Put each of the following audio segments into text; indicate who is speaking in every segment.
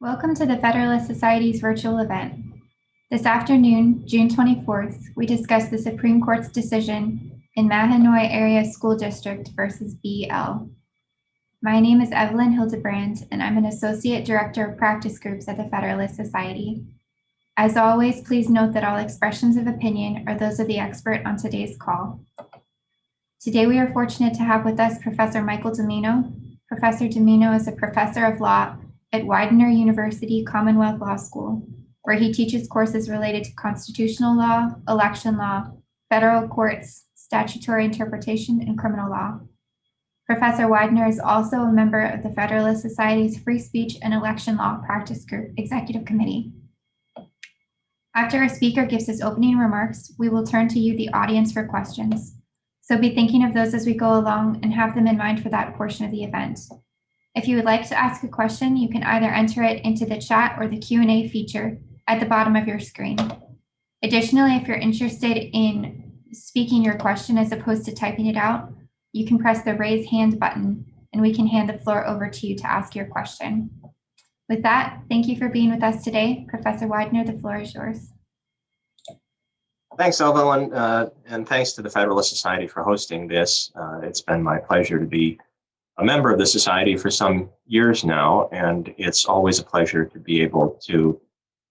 Speaker 1: Welcome to the Federalist Society's virtual event. This afternoon, June 24th, we discuss the Supreme Court's decision in Mahanoy Area School District versus BL. My name is Evelyn Hildebrand, and I'm an Associate Director of Practice Groups at the Federalist Society. As always, please note that all expressions of opinion are those of the expert on today's call. Today, we are fortunate to have with us Professor Michael Dimino. Professor Dimino is a professor of law at Widener University Commonwealth Law School, where he teaches courses related to constitutional law, election law, federal courts, statutory interpretation, and criminal law. Professor Widener is also a member of the Federalist Society's Free Speech and Election Law Practice Group Executive Committee. After our speaker gives his opening remarks, we will turn to you, the audience, for questions. So be thinking of those as we go along and have them in mind for that portion of the event. If you would like to ask a question, you can either enter it into the chat or the Q&A feature at the bottom of your screen. Additionally, if you're interested in speaking your question as opposed to typing it out, you can press the raise hand button and we can hand the floor over to you to ask your question. With that, thank you for being with us today. Professor Widener, the floor is yours.
Speaker 2: Thanks, Evelyn, and thanks to the Federalist Society for hosting this. It's been my pleasure to be a member of the Society for some years now, and it's always a pleasure to be able to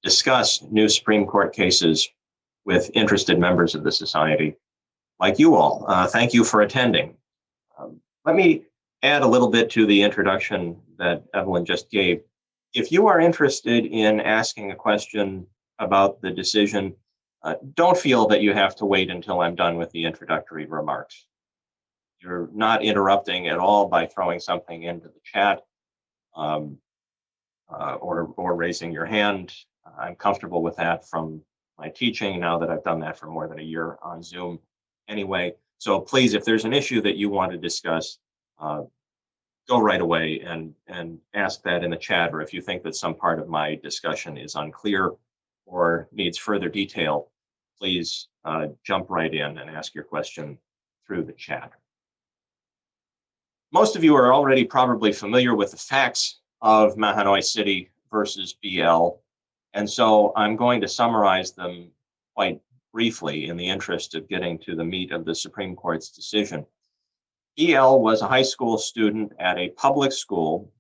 Speaker 2: discuss new Supreme Court cases with interested members of the Society like you all. Thank you for attending. Let me add a little bit to the introduction that Evelyn just gave. If you are interested in asking a question about the decision, don't feel that you have to wait until I'm done with the introductory remarks. You're not interrupting at all by throwing something into the chat or raising your hand. I'm comfortable with that from my teaching now that I've done that for more than a year on Zoom anyway. So please, if there's an issue that you want to discuss, go right away and ask that in the chat, or if you think that some part of my discussion is unclear or needs further detail, please jump right in and ask your question through the chat. Most of you are already probably familiar with the facts of Mahanoy City versus BL, and so I'm going to summarize them quite briefly in the interest of getting to the meat of the Supreme Court's decision. BL was a high school student at a public school.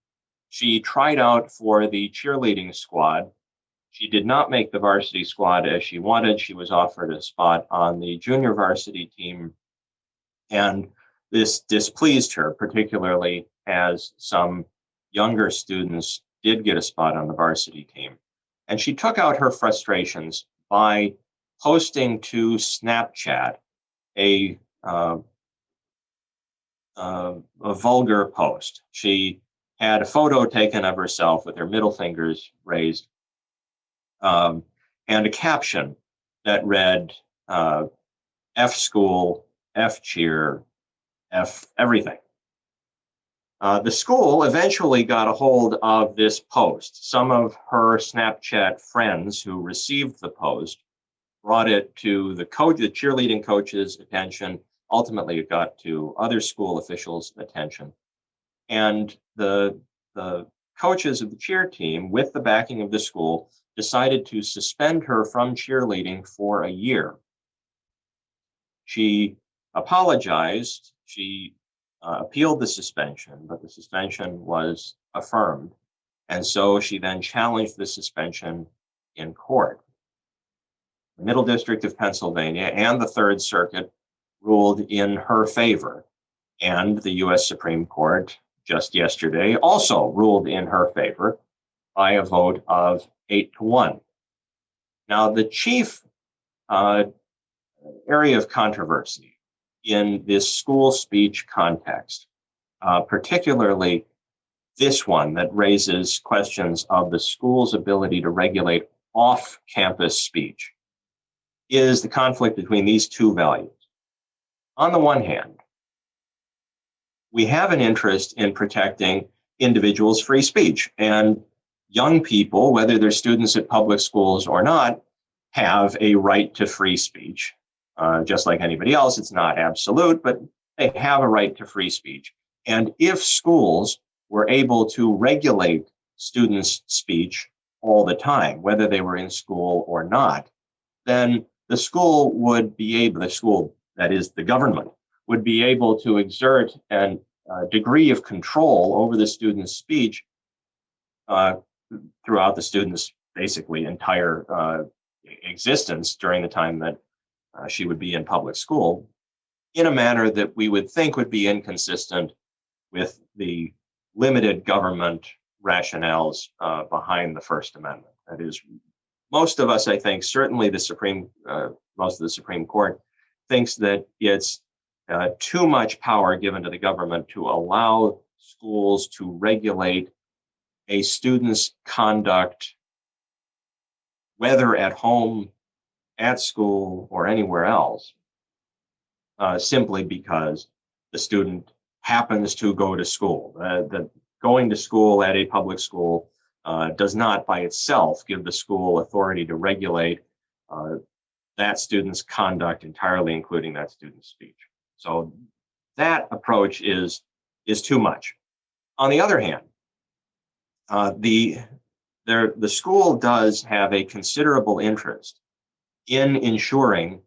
Speaker 2: She tried out for the cheerleading squad. She did not make the varsity squad as she wanted. She was offered a spot on the junior varsity team, and this displeased her, particularly as some younger students did get a spot on the varsity team. And she took out her frustrations by posting to Snapchat a vulgar post. She had a photo taken of herself with her middle fingers raised and a caption that read, F school, F cheer, F everything. The school eventually got a hold of this post. Some of her Snapchat friends who received the post brought it to the cheerleading coach's attention. Ultimately, it got to other school officials' attention. And the coaches of the cheer team, with the backing of the school, decided to suspend her from cheerleading for a year. She apologized. She appealed the suspension, but the suspension was affirmed. And so she then challenged the suspension in court. The Middle District of Pennsylvania and the Third Circuit ruled in her favor. And the U.S. Supreme Court just yesterday also ruled in her favor by a vote of 8-1. Now, the chief area of controversy in this school speech context, particularly this one that raises questions of the school's ability to regulate off-campus speech, is the conflict between these two values. On the one hand, we have an interest in protecting individuals' free speech, and young people, whether they're students at public schools or not, have a right to free speech. Just like anybody else, it's not absolute, but they have a right to free speech. And if schools were able to regulate students' speech all the time, whether they were in school or not, then the school would be able, the school, that is the government, would be able to exert a degree of control over the student's speech throughout the student's basically entire existence during the time that she would be in public school, in a manner that we would think would be inconsistent with the limited government rationales behind the First Amendment. That is, most of us, I think, certainly most of the Supreme Court thinks that it's too much power given to the government to allow schools to regulate a student's conduct, whether at home, at school, or anywhere else, simply because the student happens to go to school. The going to school at a public school does not by itself give the school authority to regulate that student's conduct entirely, including that student's speech. So that approach is too much. On the other hand, the school does have a considerable interest in ensuring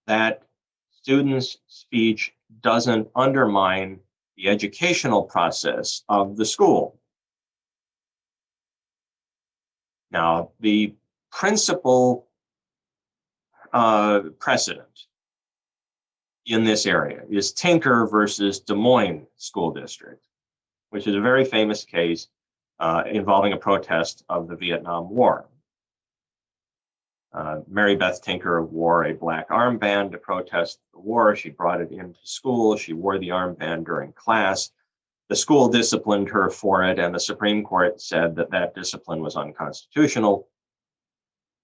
Speaker 2: that students' speech doesn't undermine the educational process of the school. Now, the principal precedent in this area is Tinker versus Des Moines School District, which is a very famous case involving a protest of the Vietnam War. Mary Beth Tinker wore a black armband to protest the war. She brought it into school. She wore the armband during class. The school disciplined her for it, and the Supreme Court said that that discipline was unconstitutional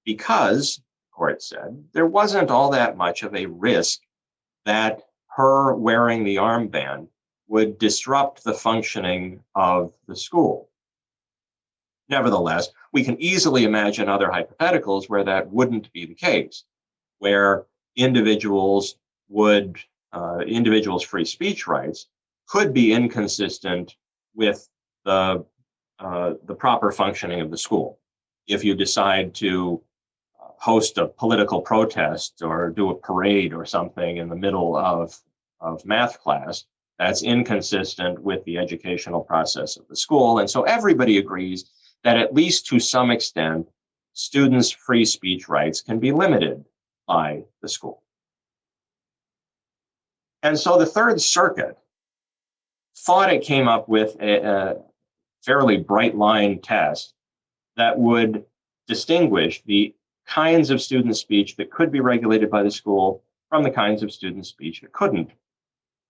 Speaker 2: because, the court said, there wasn't all that much of a risk that her wearing the armband would disrupt the functioning of the school. Nevertheless, we can easily imagine other hypotheticals where that wouldn't be the case, where individuals' free speech rights could be inconsistent with the proper functioning of the school. If you decide to host a political protest or do a parade or something in the middle of math class, that's inconsistent with the educational process of the school. And so everybody agrees that at least to some extent, students' free speech rights can be limited by the school. And so the Third Circuit thought it came up with a fairly bright line test that would distinguish the kinds of student speech that could be regulated by the school from the kinds of student speech that couldn't.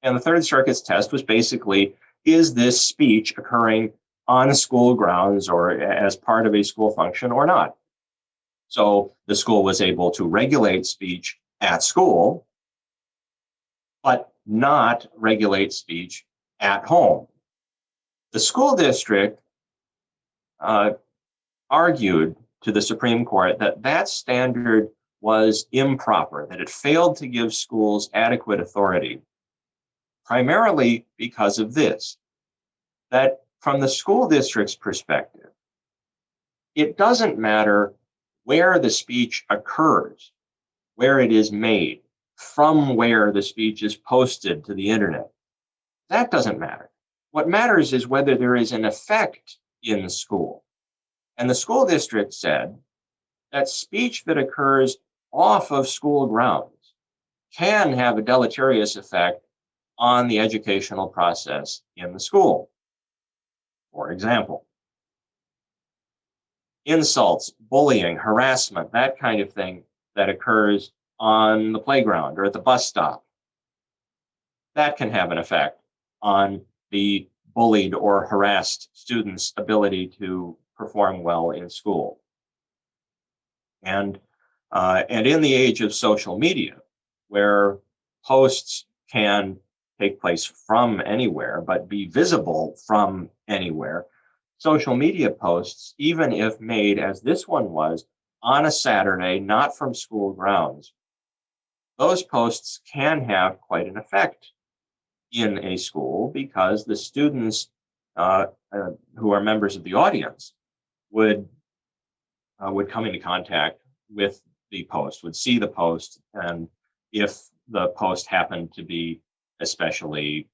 Speaker 2: And the Third Circuit's test was basically, is this speech occurring on school grounds or as part of a school function or not? So the school was able to regulate speech at school, but not regulate speech at home. The school district argued to the Supreme Court that that standard was improper, that it failed to give schools adequate authority, primarily because of this, that from the school district's perspective, it doesn't matter where the speech occurs, where it is made, from where the speech is posted to the internet. That doesn't matter. What matters is whether there is an effect in the school. And the school district said that speech that occurs off of school grounds can have a deleterious effect on the educational process in the school. For example, insults, bullying, harassment, that kind of thing that occurs on the playground or at the bus stop, that can have an effect on the bullied or harassed student's ability to perform well in school. And in the age of social media, where posts can take place from anywhere, but be visible from anywhere, social media posts, even if made as this one was on a Saturday, not from school grounds, those posts can have quite an effect in a school because the students who are members of the audience would come into contact with the post, would see the post, and if the post happened to be especially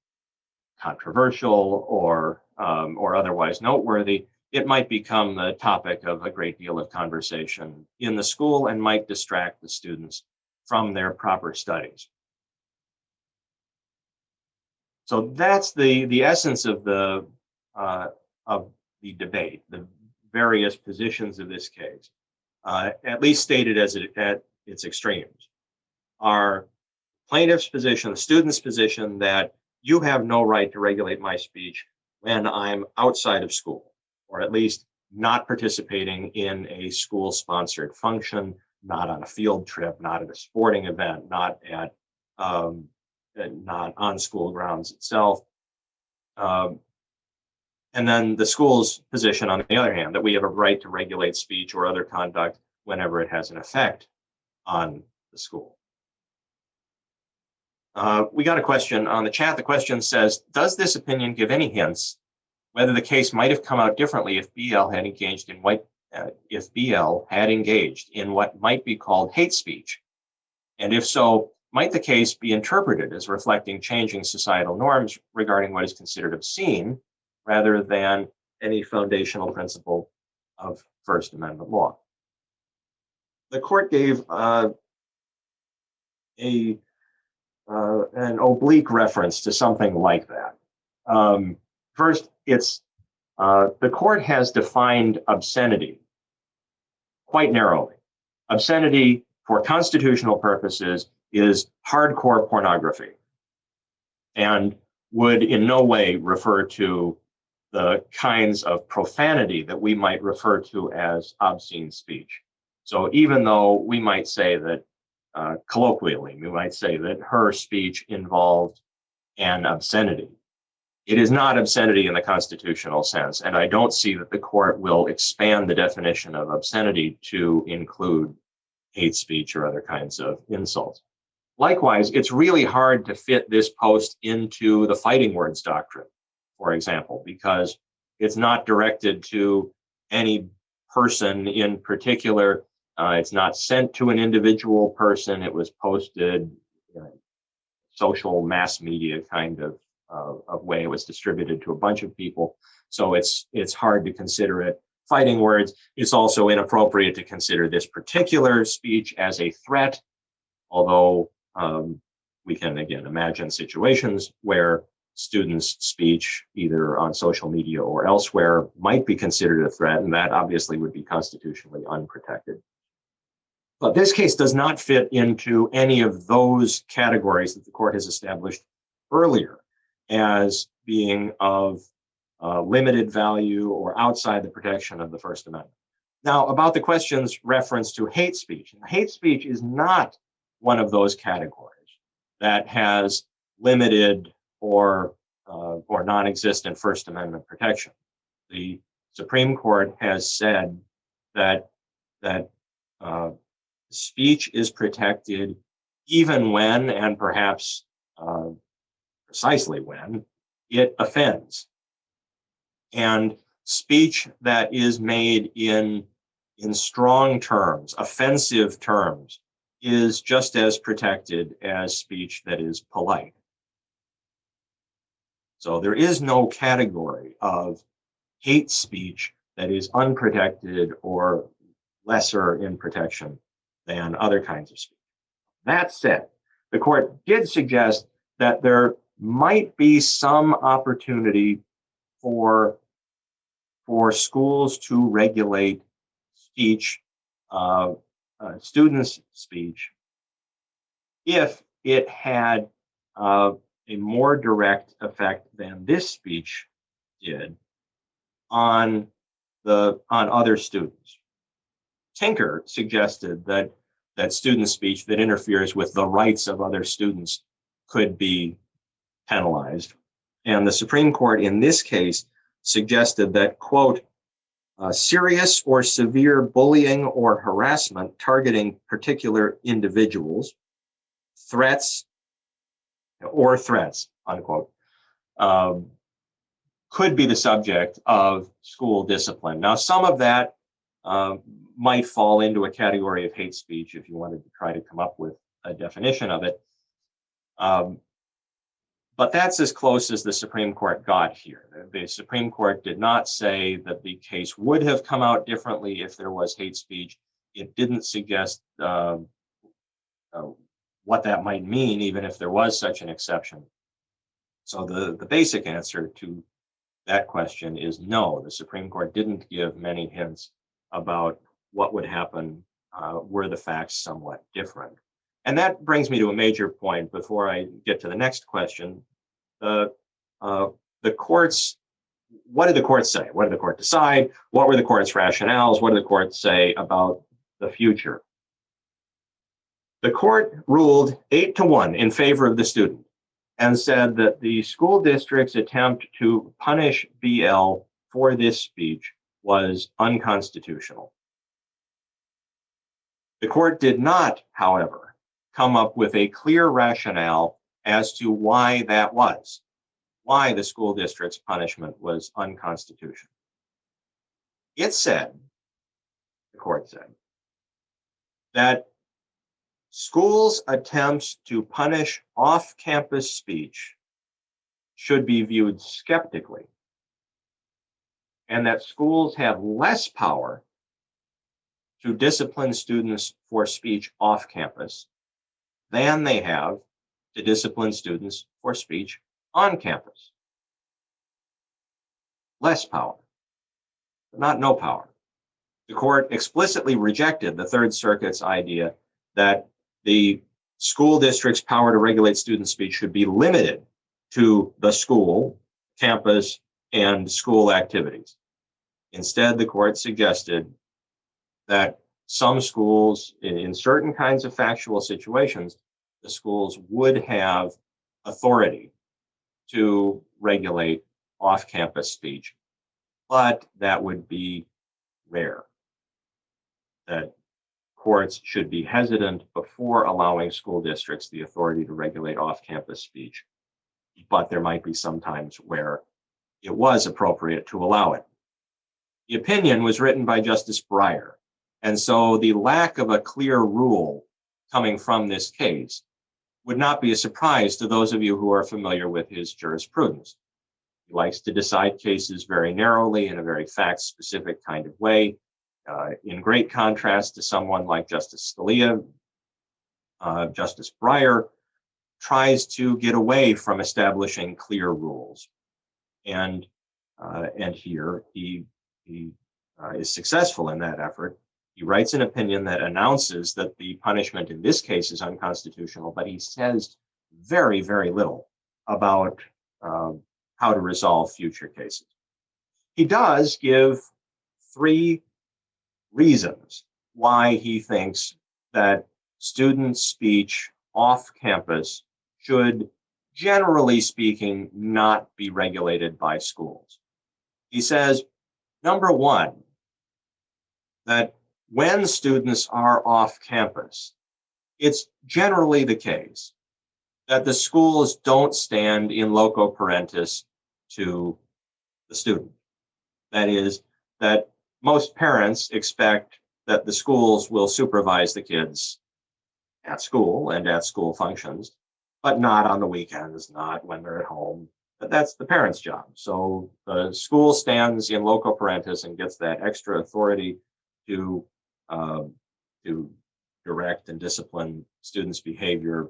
Speaker 2: controversial or otherwise noteworthy, it might become the topic of a great deal of conversation in the school and might distract the students from their proper studies. So that's the essence of the debate, the various positions of this case, at least stated at its extremes, are plaintiff's position, the student's position that you have no right to regulate my speech when I'm outside of school, or at least not participating in a school-sponsored function, not on a field trip, not at a sporting event, not on school grounds itself. And then the school's position, on the other hand, that we have a right to regulate speech or other conduct whenever it has an effect on the school. We got a question on the chat. The question says, does this opinion give any hints whether the case might have come out differently if BL had engaged in what might be called hate speech? And if so, might the case be interpreted as reflecting changing societal norms regarding what is considered obscene rather than any foundational principle of First Amendment law? The court gave an oblique reference to something like that. First, the court has defined obscenity quite narrowly. Obscenity, for constitutional purposes, is hardcore pornography and would in no way refer to the kinds of profanity that we might refer to as obscene speech. So even though we might say that, colloquially, we might say that her speech involved an obscenity, it is not obscenity in the constitutional sense, and I don't see that the court will expand the definition of obscenity to include hate speech or other kinds of insults. Likewise, it's really hard to fit this post into the fighting words doctrine, for example, because it's not directed to any person in particular. It's not sent to an individual person. It was posted in a social mass media kind of way. It was distributed to a bunch of people. So it's hard to consider it fighting words. It's also inappropriate to consider this particular speech as a threat, although we can, again, imagine situations where students' speech, either on social media or elsewhere, might be considered a threat, and that obviously would be constitutionally unprotected. But this case does not fit into any of those categories that the court has established earlier as being of limited value or outside the protection of the First Amendment. Now, about the question's reference to hate speech. Hate speech is not one of those categories that has limited or non-existent First Amendment protection. The Supreme Court has said that speech is protected even when, and perhaps precisely when, it offends. And speech that is made in strong terms, offensive terms, is just as protected as speech that is polite. So there is no category of hate speech that is unprotected or lesser in protection than other kinds of speech. That said, the court did suggest that there might be some opportunity for schools to regulate speech, students' speech, if it had a more direct effect than this speech did on other students. Tinker suggested that student speech that interferes with the rights of other students could be penalized. And the Supreme Court in this case suggested that, quote, serious or severe bullying or harassment targeting particular individuals, threats, unquote, could be the subject of school discipline. Now, some of that might fall into a category of hate speech if you wanted to try to come up with a definition of it. But that's as close as the Supreme Court got here. The Supreme Court did not say that the case would have come out differently if there was hate speech. It didn't suggest what that might mean, even if there was such an exception. So the basic answer to that question is no. The Supreme Court didn't give many hints about what would happen were the facts somewhat different. And that brings me to a major point before I get to the next question. The courts, what did the courts say? What did the court decide? What were the court's rationales? What did the court say about the future? The court ruled 8-1 in favor of the student and said that the school district's attempt to punish BL for this speech was unconstitutional. The court did not, however, come up with a clear rationale as to why that was, why the school district's punishment was unconstitutional. It said, the court said, that schools' attempts to punish off-campus speech should be viewed skeptically, and that schools have less power to discipline students for speech off-campus than they have to discipline students for speech on campus. Less power, but not no power. The court explicitly rejected the Third Circuit's idea that the school district's power to regulate student speech should be limited to the school, campus, and school activities. Instead, the court suggested that some schools, in certain kinds of factual situations, the schools would have authority to regulate off-campus speech, but that would be rare. That courts should be hesitant before allowing school districts the authority to regulate off-campus speech, but there might be some times where it was appropriate to allow it. The opinion was written by Justice Breyer, and so the lack of a clear rule coming from this case would not be a surprise to those of you who are familiar with his jurisprudence. He likes to decide cases very narrowly in a very fact-specific kind of way. In great contrast to someone like Justice Scalia, Justice Breyer tries to get away from establishing clear rules. And here he is successful in that effort. He writes an opinion that announces that the punishment in this case is unconstitutional, but he says very, very little about how to resolve future cases. He does give 3 reasons why he thinks that student speech off campus should, generally speaking, not be regulated by schools. He says, number 1, that when students are off campus, it's generally the case that the schools don't stand in loco parentis to the student. That is, that most parents expect that the schools will supervise the kids at school and at school functions, but not on the weekends, not when they're at home. But that's the parents' job. So the school stands in loco parentis and gets that extra authority to direct and discipline students' behavior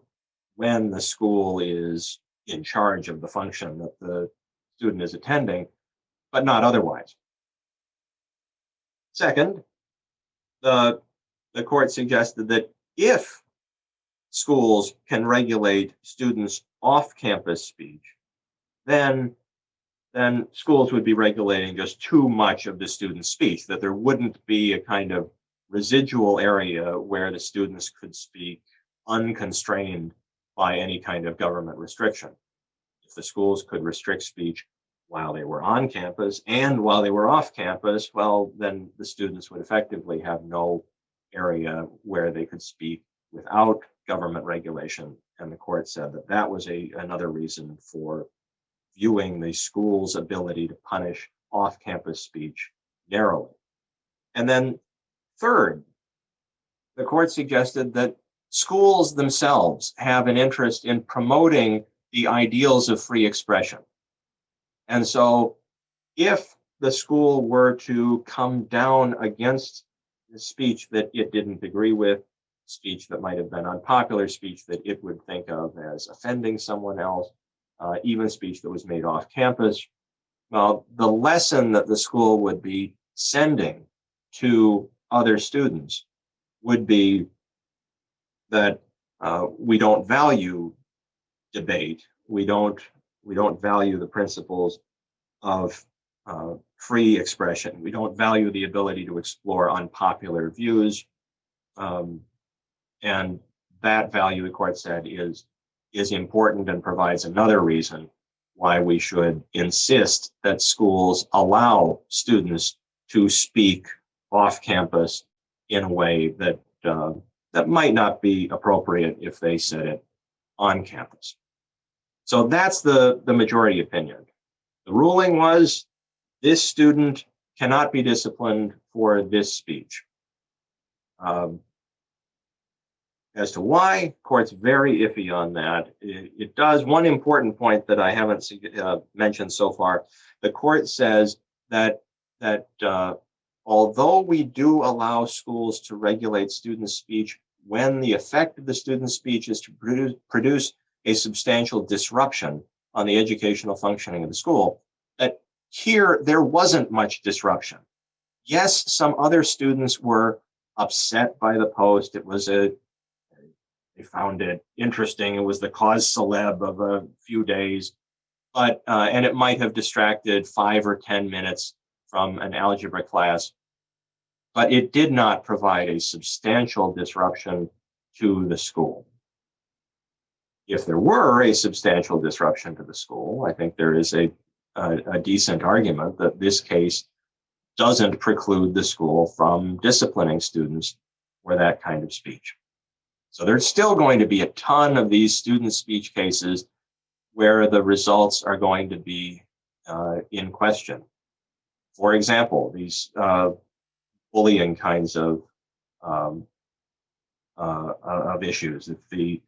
Speaker 2: when the school is in charge of the function that the student is attending, but not otherwise. Second, the court suggested that if schools can regulate students' off-campus speech, then schools would be regulating just too much of the student's speech, that there wouldn't be a kind of residual area where the students could speak unconstrained by any kind of government restriction. If the schools could restrict speech while they were on campus and while they were off campus, well, then the students would effectively have no area where they could speak without government regulation. And the court said that that was another reason for viewing the school's ability to punish off-campus speech narrowly. And then third, the court suggested that schools themselves have an interest in promoting the ideals of free expression. And so if the school were to come down against the speech that it didn't agree with, speech that might have been unpopular, speech that it would think of as offending someone else, even speech that was made off campus, well, the lesson that the school would be sending to other students would be that we don't value debate. We don't value the principles of free expression. We don't value the ability to explore unpopular views. And that value, the court said, is important and provides another reason why we should insist that schools allow students to speak off campus in a way that that might not be appropriate if they said it on campus. So that's the majority opinion. The ruling was this student cannot be disciplined for this speech. As to why, court's very iffy on that. It does one important point that I haven't mentioned so far. The court says that although we do allow schools to regulate student speech when the effect of the student speech is to produce a substantial disruption on the educational functioning of the school, that here there wasn't much disruption. Yes, some other students were upset by the post. It was they found it interesting. It was the cause celeb of a few days, but and it might have distracted 5 or 10 minutes from an algebra class, but it did not provide a substantial disruption to the school. If there were a substantial disruption to the school, I think there is a decent argument that this case doesn't preclude the school from disciplining students for that kind of speech. So there's still going to be a ton of these student speech cases where the results are going to be in question. For example, these bullying kinds of issues. If the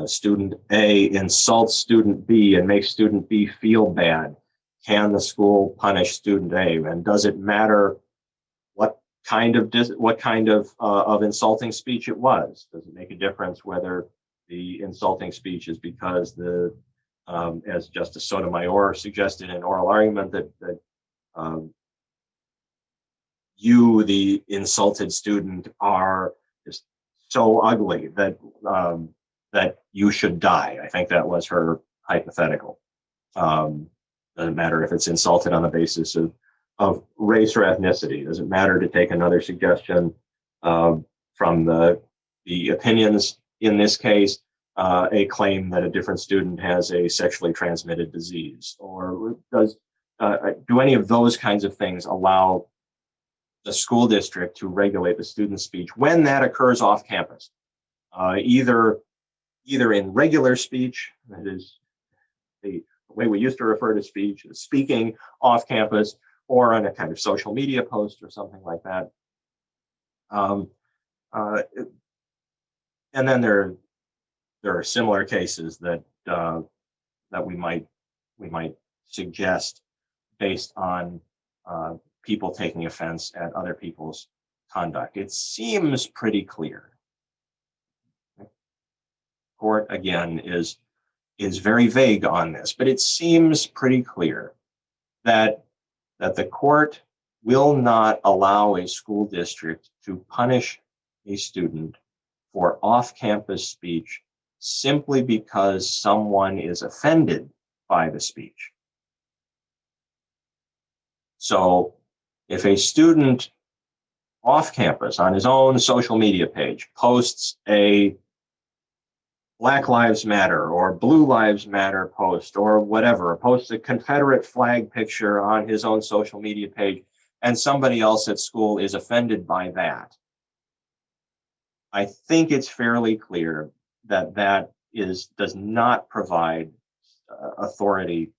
Speaker 2: student A insults student B and makes student B feel bad, can the school punish student A? And does it matter what kind of insulting speech it was? Does it make a difference whether the insulting speech is because as Justice Sotomayor suggested in oral argument, that you, the insulted student, are just so ugly that that you should die? I think that was her hypothetical. Doesn't matter if it's insulted on the basis of race or ethnicity. Doesn't matter, to take another suggestion from the opinions in this case, a claim that a different student has a sexually transmitted disease, or do any of those kinds of things allow the school district to regulate the student speech when that occurs off campus, either in regular speech, that is the way we used to refer to speech, speaking off campus, or on a kind of social media post or something like that. And then there are similar cases that we might suggest based on people taking offense at other people's conduct. It seems pretty clear. Court, again, is very vague on this, but it seems pretty clear that the court will not allow a school district to punish a student for off-campus speech simply because someone is offended by the speech. So if a student off campus on his own social media page posts a Black Lives Matter or Blue Lives Matter post or whatever, posts a Confederate flag picture on his own social media page, and somebody else at school is offended by that, I think it's fairly clear that does not provide authority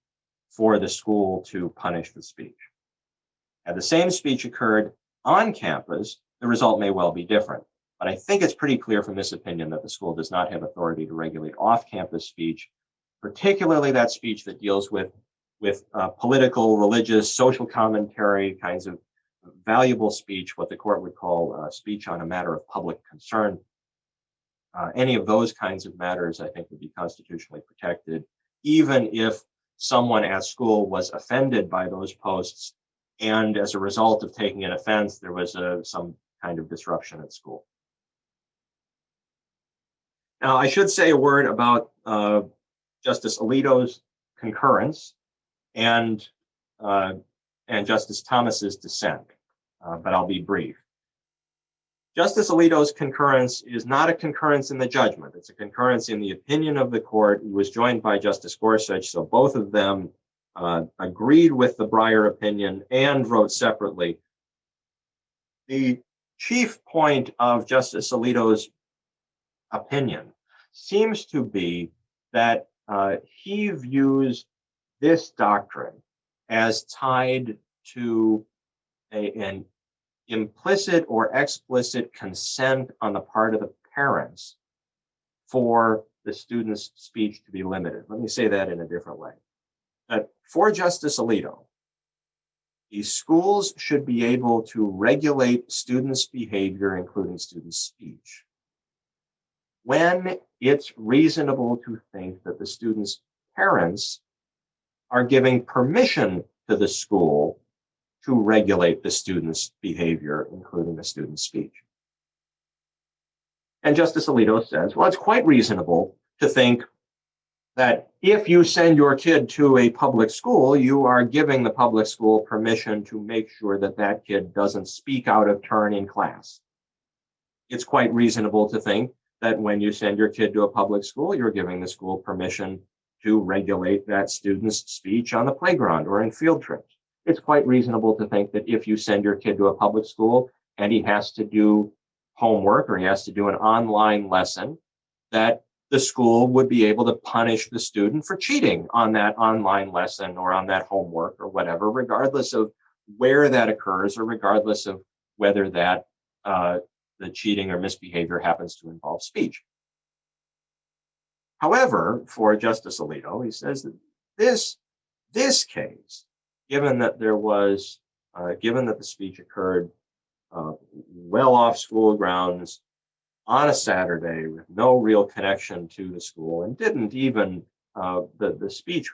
Speaker 2: for the school to punish the speech. Had the same speech occurred on campus, the result may well be different. But I think it's pretty clear from this opinion that the school does not have authority to regulate off-campus speech, particularly that speech that deals with political, religious, social commentary, kinds of valuable speech, what the court would call speech on a matter of public concern. Any of those kinds of matters, I think, would be constitutionally protected, even if someone at school was offended by those posts, and as a result of taking an offense, there was some kind of disruption at school. Now, I should say a word about Justice Alito's concurrence and Justice Thomas's dissent, but I'll be brief. Justice Alito's concurrence is not a concurrence in the judgment. It's a concurrence in the opinion of the court. He was joined by Justice Gorsuch, so both of them agreed with the Breyer opinion and wrote separately. The chief point of Justice Alito's opinion seems to be that he views this doctrine as tied to an implicit or explicit consent on the part of the parents for the student's speech to be limited. Let me say that in a different way. That for Justice Alito, the schools should be able to regulate students' behavior, including students' speech, when it's reasonable to think that the student's parents are giving permission to the school to regulate the student's behavior, including the student's speech. And Justice Alito says, well, it's quite reasonable to think that if you send your kid to a public school, you are giving the public school permission to make sure that that kid doesn't speak out of turn in class. It's quite reasonable to think that when you send your kid to a public school, you're giving the school permission to regulate that student's speech on the playground or in field trips. It's quite reasonable to think that if you send your kid to a public school and he has to do homework or he has to do an online lesson, that the school would be able to punish the student for cheating on that online lesson or on that homework or whatever, regardless of where that occurs or regardless of whether that the cheating or misbehavior happens to involve speech. However, for Justice Alito, he says that this case, given that the speech occurred well off school grounds on a Saturday with no real connection to the school, and didn't even the speech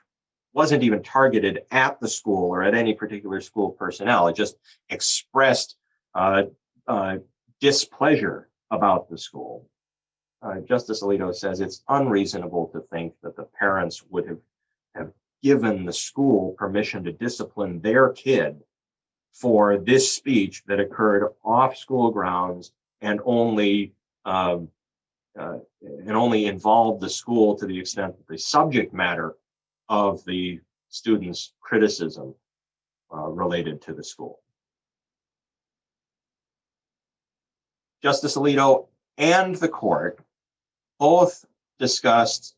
Speaker 2: wasn't even targeted at the school or at any particular school personnel. It just expressed displeasure about the school. Justice Alito says it's unreasonable to think that the parents would have given the school permission to discipline their kid for this speech that occurred off school grounds and only involved the school to the extent that the subject matter of the student's criticism related to the school. Justice Alito and the court both discussed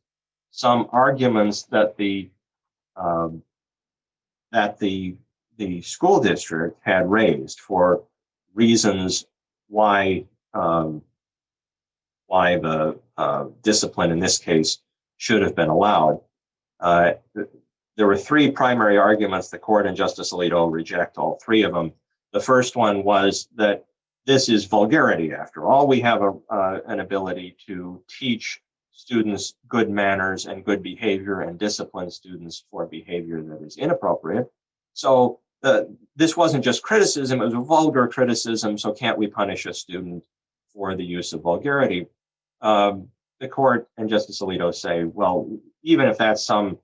Speaker 2: some arguments that the school district had raised for reasons why the discipline in this case should have been allowed. There were three primary arguments. The court and Justice Alito reject all three of them. The first one was that this is vulgarity. After all, we have an ability to teach students good manners and good behavior and discipline students for behavior that is inappropriate. So this wasn't just criticism, it was a vulgar criticism, so can't we punish a student for the use of vulgarity? The court and Justice Alito say, well, even if that's some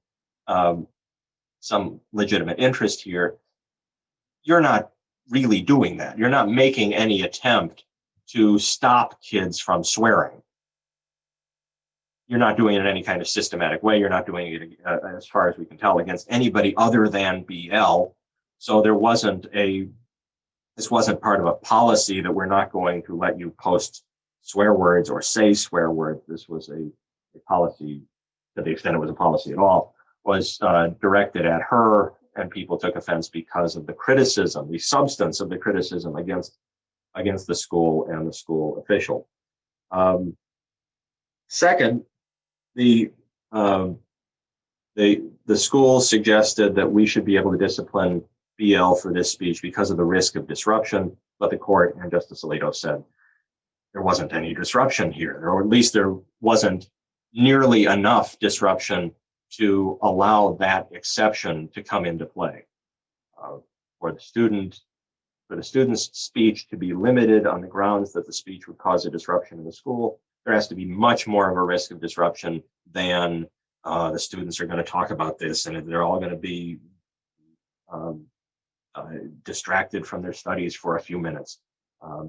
Speaker 2: legitimate interest here, you're not really doing that. You're not making any attempt to stop kids from swearing. You're not doing it in any kind of systematic way. You're not doing it, as far as we can tell, against anybody other than BL. So this wasn't part of a policy that we're not going to let you post swear words or say swear words. This was a policy, to the extent it was a policy at all, directed at her, and people took offense because of the criticism, the substance of the criticism against the school and the school official. Second, the school suggested that we should be able to discipline BL for this speech because of the risk of disruption, but the court and Justice Alito said there wasn't any disruption here, or at least there wasn't nearly enough disruption to allow that exception to come into play. For the student's speech to be limited on the grounds that the speech would cause a disruption in the school, there has to be much more of a risk of disruption than the students are going to talk about this and they're all going to be distracted from their studies for a few minutes.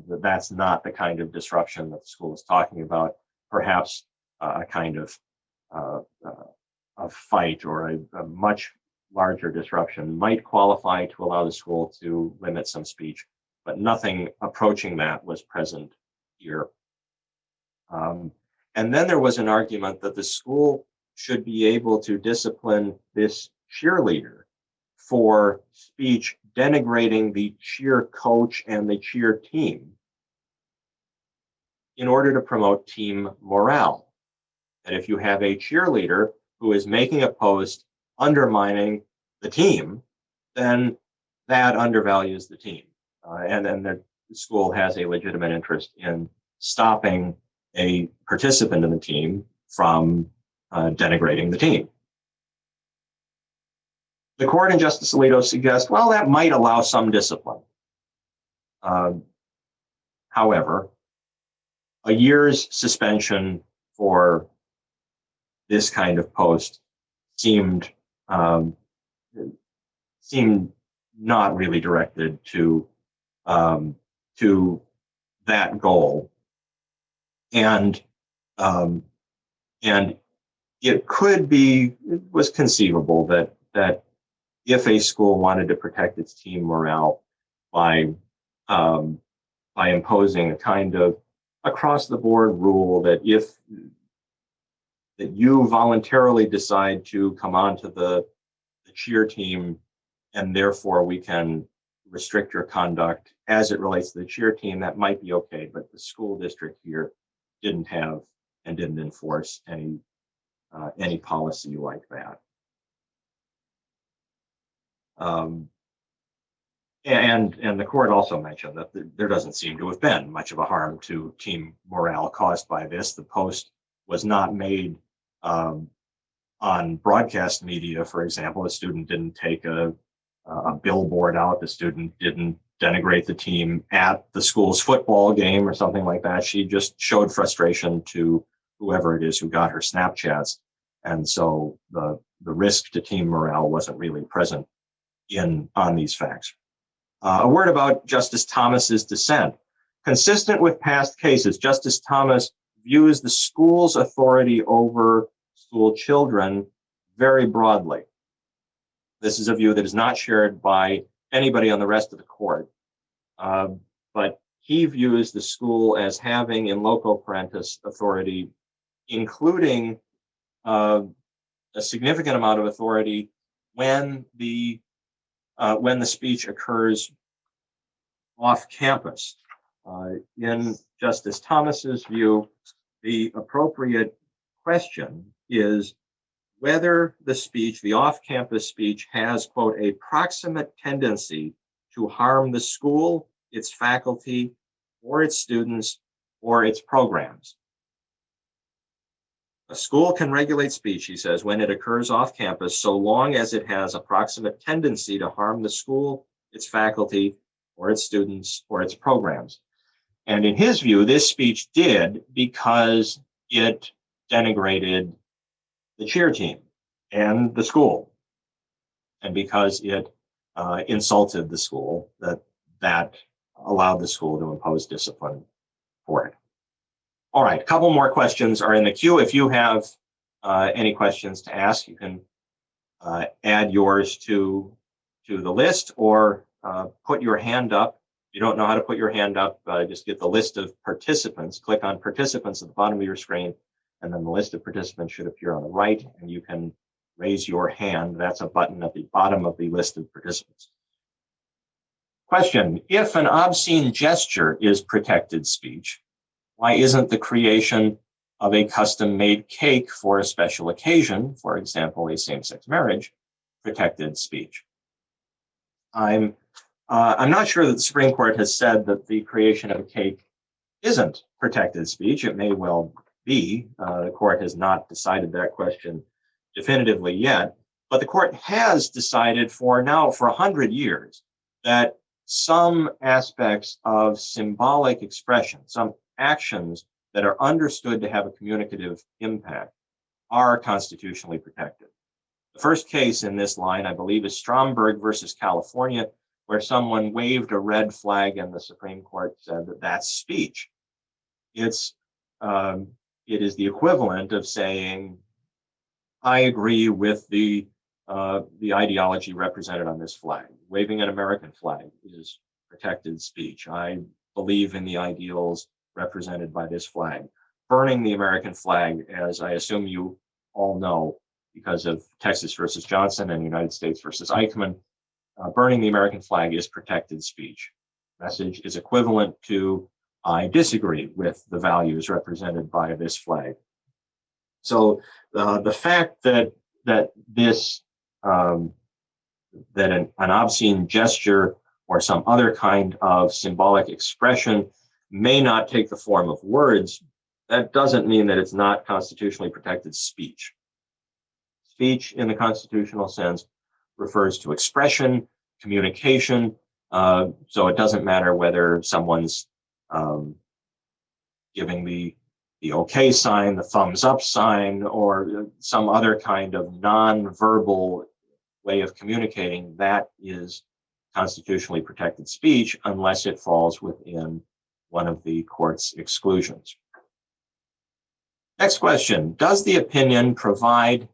Speaker 2: That's not the kind of disruption that the school is talking about. Perhaps a kind of a fight or a much larger disruption might qualify to allow the school to limit some speech, but nothing approaching that was present here. And then there was an argument that the school should be able to discipline this cheerleader for speech denigrating the cheer coach and the cheer team in order to promote team morale. And if you have a cheerleader who is making a post undermining the team, then that undervalues the team. And then the school has a legitimate interest in stopping a participant in the team from denigrating the team. The court and Justice Alito suggest, well, that might allow some discipline. However, a year's suspension for this kind of post seemed not really directed to that goal, and it was conceivable that if a school wanted to protect its team morale by imposing a kind of across the board rule that you voluntarily decide to come onto the cheer team, and therefore we can restrict your conduct as it relates to the cheer team, that might be okay. But the school district here didn't have and didn't enforce any policy like that. And the court also mentioned that there doesn't seem to have been much of a harm to team morale caused by this. The post was not made on broadcast media, for example. The student didn't take a billboard out. The student didn't denigrate the team at the school's football game or something like that. She just showed frustration to whoever it is who got her Snapchats. And so the risk to team morale wasn't really present on these facts. A word about Justice Thomas's dissent. Consistent with past cases, Justice Thomas views the school's authority over school children very broadly. This is a view that is not shared by anybody on the rest of the court, but he views the school as having in loco parentis authority, including a significant amount of authority when the speech occurs off campus. In Justice Thomas's view, the appropriate question is whether the speech, the off-campus speech, has, quote, a proximate tendency to harm the school, its faculty, or its students, or its programs. A school can regulate speech, he says, when it occurs off campus, so long as it has a proximate tendency to harm the school, its faculty, or its students, or its programs. And in his view, this speech did because it denigrated the cheer team and the school, and because it insulted the school, that allowed the school to impose discipline for it. All right, a couple more questions are in the queue. If you have any questions to ask, you can add yours to the list or put your hand up. If you don't know how to put your hand up, just get the list of participants. Click on participants at the bottom of your screen, and then the list of participants should appear on the right, and you can raise your hand. That's a button at the bottom of the list of participants. Question, if an obscene gesture is protected speech, why isn't the creation of a custom-made cake for a special occasion, for example, a same-sex marriage, protected speech? I'm not sure that the Supreme Court has said that the creation of a cake isn't protected speech. It may well be. The court has not decided that question definitively yet, but the court has decided for 100 years that some aspects of symbolic expression, some actions that are understood to have a communicative impact, are constitutionally protected. The first case in this line, I believe, is Stromberg versus California, where someone waved a red flag and the Supreme Court said that that's speech. It is the equivalent of saying, I agree with the ideology represented on this flag. Waving an American flag is protected speech. I believe in the ideals represented by this flag. Burning the American flag, as I assume you all know, because of Texas versus Johnson and United States versus Eichmann, burning the American flag is protected speech. Message is equivalent to, I disagree with the values represented by this flag. So the fact that an obscene gesture or some other kind of symbolic expression may not take the form of words, that doesn't mean that it's not constitutionally protected speech. Speech in the constitutional sense refers to expression, communication, so it doesn't matter whether someone's giving the okay sign, the thumbs up sign, or some other kind of non-verbal way of communicating. That is constitutionally protected speech unless it falls within one of the court's exclusions. Next question, does the opinion provide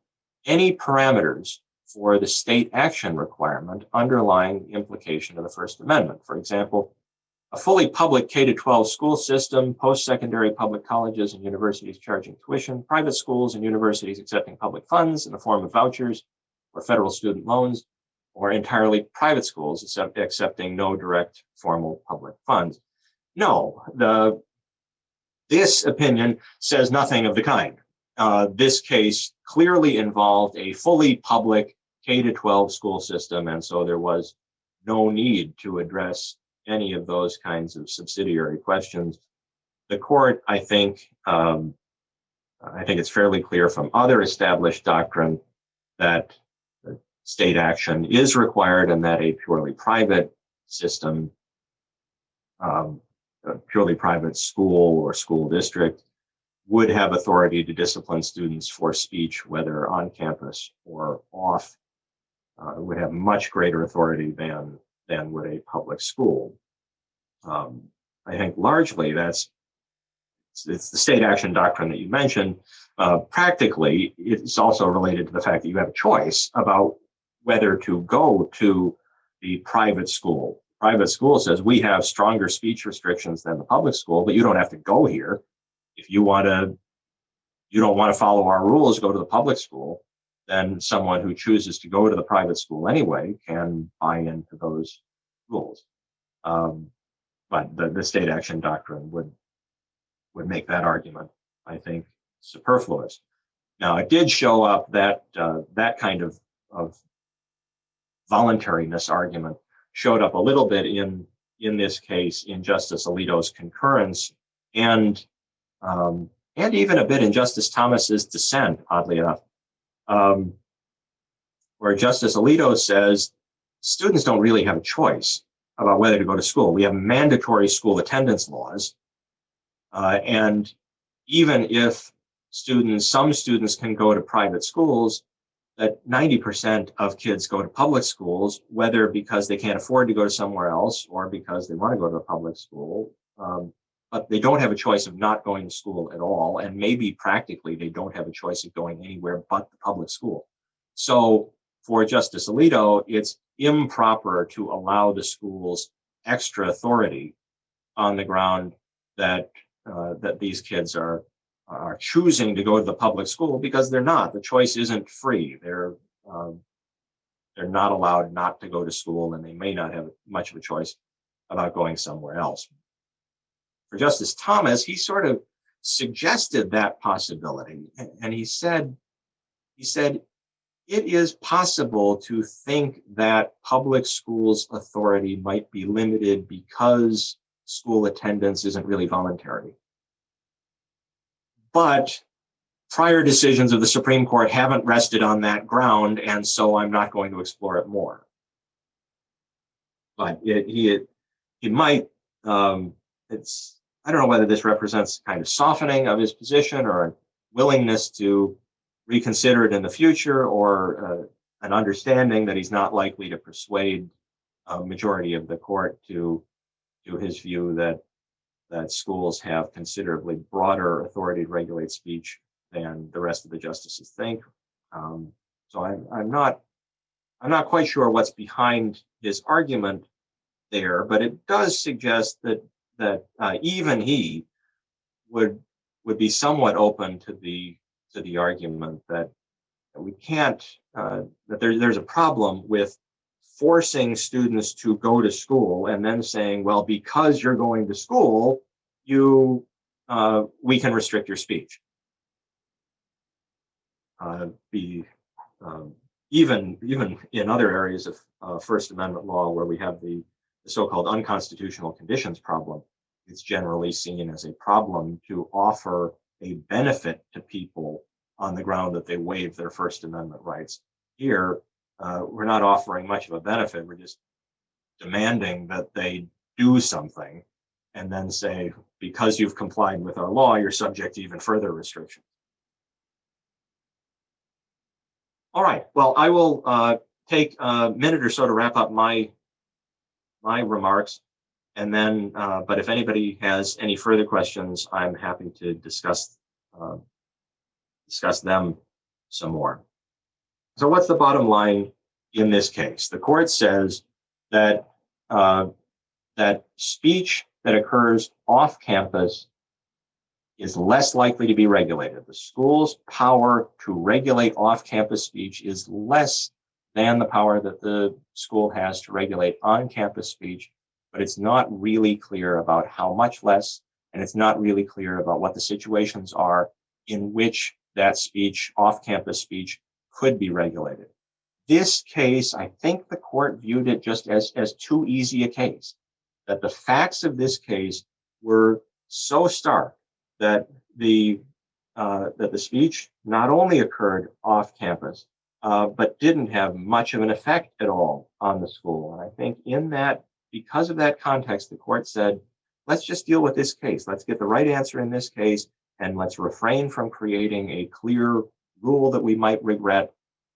Speaker 2: any parameters for the state action requirement underlying the implication of the First Amendment? For example, a fully public K-12 school system, post-secondary public colleges and universities charging tuition, private schools and universities accepting public funds in the form of vouchers or federal student loans, or entirely private schools accepting no direct formal public funds. No, this opinion says nothing of the kind. This case clearly involved a fully public K-12 school system, and so there was no need to address any of those kinds of subsidiary questions. The court, I think it's fairly clear from other established doctrine that state action is required and that a purely private system, a purely private school or school district would have authority to discipline students for speech, whether on campus or off, would have much greater authority than would a public school. I think largely it's the state action doctrine that you mentioned. Practically, it's also related to the fact that you have a choice about whether to go to the private school. Private school says we have stronger speech restrictions than the public school, but you don't have to go here. If you don't want to follow our rules, go to the public school, then someone who chooses to go to the private school anyway can buy into those rules. But the state action doctrine would make that argument, I think, superfluous. Now, it did show up that that kind of voluntariness argument showed up a little bit in this case in Justice Alito's concurrence and even a bit in Justice Thomas's dissent, oddly enough, where Justice Alito says students don't really have a choice about whether to go to school. We have mandatory school attendance laws, and even if some students can go to private schools, that 90% of kids go to public schools, whether because they can't afford to go to somewhere else or because they want to go to a public school. But they don't have a choice of not going to school at all. And maybe practically they don't have a choice of going anywhere but the public school. So for Justice Alito, it's improper to allow the schools extra authority on the ground that these kids are are choosing to go to the public school, because they're not. The choice isn't free. They're not allowed not to go to school, and they may not have much of a choice about going somewhere else. For Justice Thomas, he sort of suggested that possibility, and he said, it is possible to think that public schools' authority might be limited because school attendance isn't really voluntary. But prior decisions of the Supreme Court haven't rested on that ground, and so I'm not going to explore it more. But he might, I don't know whether this represents kind of softening of his position or a willingness to reconsider it in the future, or an understanding that he's not likely to persuade a majority of the court to his view that schools have considerably broader authority to regulate speech than the rest of the justices think. So I'm not quite sure what's behind his argument there, but it does suggest that even he would be somewhat open to the argument that we can't, that there's a problem with forcing students to go to school and then saying, well, because you're going to school, we can restrict your speech. Even in other areas of First Amendment law, where we have the so-called unconstitutional conditions problem, it's generally seen as a problem to offer a benefit to people on the ground that they waive their First Amendment rights. Here, we're not offering much of a benefit. We're just demanding that they do something and then say, because you've complied with our law, you're subject to even further restrictions. All right, well, I will take a minute or so to wrap up my remarks. And then, but if anybody has any further questions, I'm happy to discuss them some more. So what's the bottom line in this case? The court says that that speech that occurs off campus is less likely to be regulated. The school's power to regulate off-campus speech is less than the power that the school has to regulate on-campus speech, but it's not really clear about how much less, and it's not really clear about what the situations are in which that speech, off-campus speech, could be regulated. This case, I think the court viewed it just as too easy a case, that the facts of this case were so stark that the speech not only occurred off campus, but didn't have much of an effect at all on the school. And I think in that, because of that context, the court said, let's just deal with this case. Let's get the right answer in this case, and let's refrain from creating a clear rule that we might regret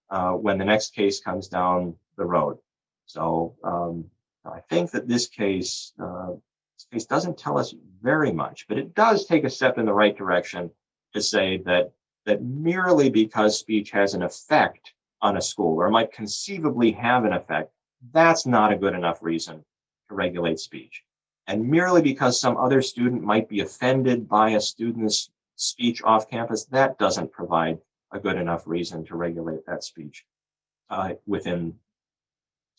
Speaker 2: when the next case comes down the road. So I think that this case doesn't tell us very much, but it does take a step in the right direction to say that merely because speech has an effect on a school, or might conceivably have an effect, that's not a good enough reason to regulate speech. And merely because some other student might be offended by a student's speech off campus, that doesn't provide a good enough reason to regulate that speech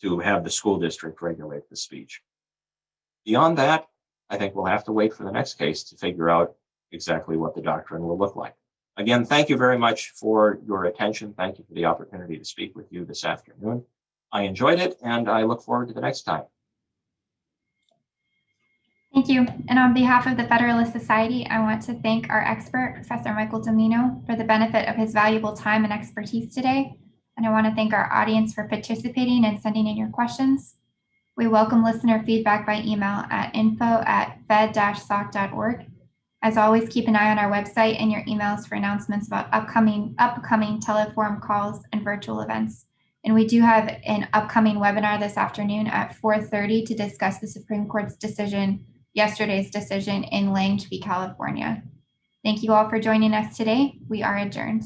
Speaker 2: to have the school district regulate the speech. Beyond that, I think we'll have to wait for the next case to figure out exactly what the doctrine will look like. Again, thank you very much for your attention. Thank you for the opportunity to speak with you this afternoon. I enjoyed it, and I look forward to the next time.
Speaker 1: Thank you. And on behalf of the Federalist Society, I want to thank our expert, Professor Michael Dimino, for the benefit of his valuable time and expertise today. And I want to thank our audience for participating and sending in your questions. We welcome listener feedback by email at info@fed-soc.org. As always, keep an eye on our website and your emails for announcements about upcoming teleforum calls and virtual events. And we do have an upcoming webinar this afternoon at 4:30 to discuss the Supreme Court's yesterday's decision in Lange v. California. Thank you all for joining us today. We are adjourned.